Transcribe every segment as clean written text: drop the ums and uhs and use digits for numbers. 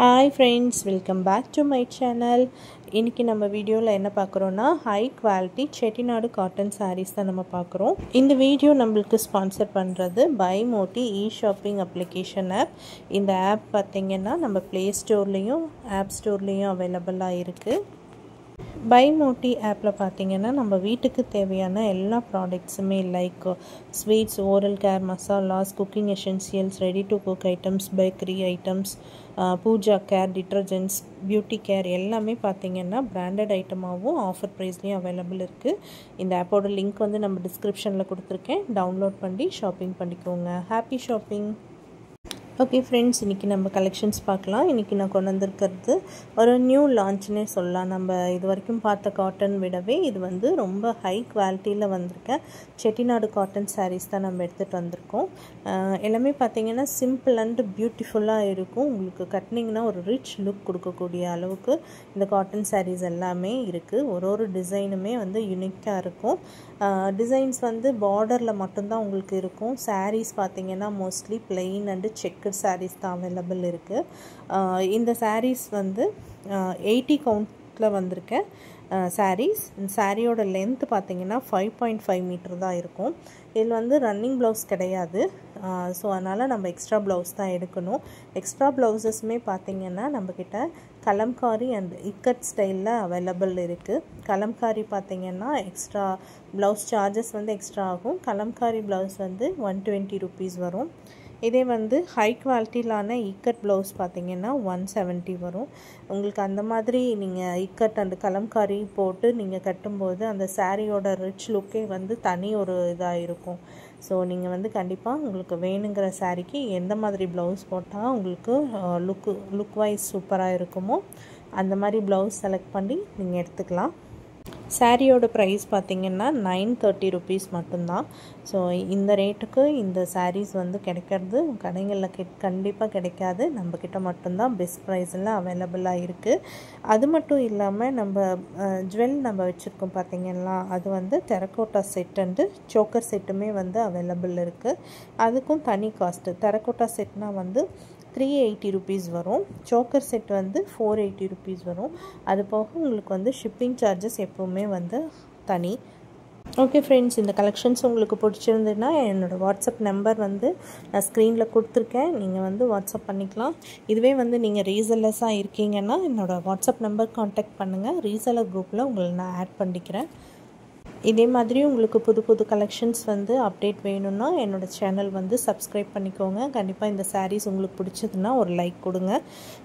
Hi friends, welcome back to my channel. இன்னைக்கு நம்ம வீடியோவில் என்ன பார்க்குறோன்னா high quality Chettinad cotton saris தான் நம்ம பார்க்குறோம். இந்த வீடியோ நம்மளுக்கு ஸ்பான்சர் பண்ணுறது by Moti shopping application app. இந்த ஆப் பார்த்திங்கன்னா நம்ம ப்ளே ஸ்டோர்லேயும் ஆப் ஸ்டோர்லேயும் அவைலபிளாக இருக்குது. பை மோட்டி ஆப்பில் பார்த்திங்கன்னா நம்ம வீட்டுக்கு தேவையான எல்லா ப்ராடக்ட்ஸுமே like sweets, oral care, masalas, cooking essentials, ready to cook items, bakery items, puja care, detergents, beauty care எல்லாமே பார்த்திங்கன்னா பிராண்டட் ஐட்டமாகவும் ஆஃபர் ப்ரைஸ்லேயும் அவைலபிள் இருக்குது. இந்த ஆப்போட லிங்க் வந்து நம்ம டிஸ்கிரிப்ஷனில் கொடுத்துருக்கேன். டவுன்லோட் பண்ணி ஷாப்பிங் பண்ணிக்கோங்க. Happy shopping. ஓகே ஃப்ரெண்ட்ஸ், இன்றைக்கி நம்ம கலெக்ஷன்ஸ் பார்க்கலாம். இன்றைக்கி நான் கொண்டு வந்திருக்கிறது ஒரு நியூ லான்ச்னே சொல்லலாம். நம்ம இது வரைக்கும் பார்த்த காட்டன் விடவே இது வந்து ரொம்ப ஹை குவாலிட்டியில் வந்திருக்கேன் செட்டிநாடு காட்டன் சாரீஸ் தான் நம்ம எடுத்துகிட்டு வந்திருக்கோம். எல்லாமே பார்த்திங்கன்னா சிம்பிள் அண்ட் பியூட்டிஃபுல்லாக இருக்கும். உங்களுக்கு கட்டினிங்கன்னா ஒரு ரிச் லுக் கொடுக்கக்கூடிய அளவுக்கு இந்த காட்டன் சாரீஸ் எல்லாமே இருக்குது. ஒரு டிசைனுமே வந்து யூனிக்காக இருக்கும். டிசைன்ஸ் வந்து பார்டரில் மட்டும்தான் உங்களுக்கு இருக்கும். சாரீஸ் பார்த்திங்கன்னா மோஸ்ட்லி பிளெயின் அண்டு செக்கு சாரீஸ் தான் அவைலபிள் இருக்குது. இந்த சாரீஸ் வந்து 80 கவுண்டில் வந்திருக்கேன் சாரீஸ். இந்த சாரியோட லென்த் பார்த்திங்கன்னா 5.5 மீட்டர் தான் இருக்கும். இதில் வந்து ரன்னிங் ப்ளவுஸ் கிடையாது. ஸோ அதனால் நம்ம எக்ஸ்ட்ரா ப்ளவுஸ் தான் எடுக்கணும். எக்ஸ்ட்ரா ப்ளவுசஸுமே பார்த்திங்கன்னா நம்மக்கிட்ட கலம்காரி அண்ட் இக்கட் ஸ்டைலில் அவைலபிள் இருக்குது. கலம்காரி பார்த்திங்கன்னா எக்ஸ்ட்ரா ப்ளவுஸ் சார்ஜஸ் வந்து எக்ஸ்ட்ரா ஆகும். கலம்காரி ப்ளவுஸ் வந்து 120 ருபீஸ் வரும். இதே வந்து ஹை குவாலிட்டியிலான இக்கட் ப்ளவுஸ் பார்த்திங்கன்னா 170 வரும். உங்களுக்கு அந்த மாதிரி நீங்கள் இக்கட் அண்ட் கலம்காரி போட்டு நீங்கள் கட்டும்போது அந்த சாரியோட ரிச் லுக்கே வந்து தனி ஒரு இதாக இருக்கும். ஸோ நீங்கள் வந்து கண்டிப்பாக உங்களுக்கு வேணுங்கிற சாரிக்கு எந்த மாதிரி ப்ளவுஸ் போட்டால் உங்களுக்கு லுக் வைஸ் சூப்பராக இருக்குமோ அந்த மாதிரி ப்ளவுஸ் செலக்ட் பண்ணி நீங்கள் எடுத்துக்கலாம். சாரியோட ப்ரைஸ் பார்த்திங்கன்னா 930 ருபீஸ் மட்டும்தான். ஸோ இந்த ரேட்டுக்கு இந்த சாரீஸ் வந்து கிடைக்கிறது கடைகளில் கண்டிப்பாக கிடைக்காது. நம்மக்கிட்ட மட்டும்தான் பெஸ்ட் ப்ரைஸில் அவைலபிளாக இருக்குது. அது மட்டும் இல்லாமல் நம்ம ஜுவல் நம்ம வச்சுருக்கோம் பார்த்திங்கன்னா அது வந்து டெரக்கோட்டா செட் அண்டு சோக்கர் செட்டுமே வந்து அவைலபிள் இருக்குது. அதுக்கும் தனி காஸ்ட்டு. டெரக்கோட்டா செட்னால் வந்து 380 ருபீஸ் வரும். சோக்கர் செட் வந்து 480 ருபீஸ் வரும். அது போக உங்களுக்கு வந்து ஷிப்பிங் சார்ஜஸ் எப்போவுமே வந்து தனி. ஓகே ஃப்ரெண்ட்ஸ், இந்த கலெக்ஷன்ஸ் உங்களுக்கு பிடிச்சிருந்ததுன்னா என்னோடய வாட்ஸ்அப் நம்பர் வந்து நான் ஸ்க்ரீனில் கொடுத்துருக்கேன். நீங்கள் வந்து வாட்ஸ்அப் பண்ணிக்கலாம். இதுவே வந்து நீங்கள் ரீசெல்லர்ஸாக இருக்கீங்கன்னா என்னோடய வாட்ஸ்அப் நம்பர் கான்டாக்ட் பண்ணுங்கள். ரீசெல்லர் குரூப்பில் உங்களை நான் ஆட் பண்ணிக்கிறேன். இதே மாதிரி உங்களுக்கு புது கலெக்ஷன்ஸ் வந்து அப்டேட் வேணும்னா என்னோடய சேனல் வந்து சப்ஸ்கிரைப் பண்ணிக்கோங்க. கண்டிப்பாக இந்த சாரீஸ் உங்களுக்கு பிடிச்சதுன்னா ஒரு லைக் கொடுங்க.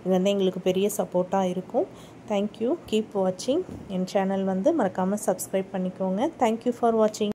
இது வந்து எங்களுக்கு பெரிய சப்போர்ட்டாக இருக்கும். தேங்க்யூ. கீப் வாட்சிங். என் சேனல் வந்து மறக்காமல் சப்ஸ்கிரைப் பண்ணிக்கோங்க. தேங்க்யூ ஃபார் வாட்சிங்.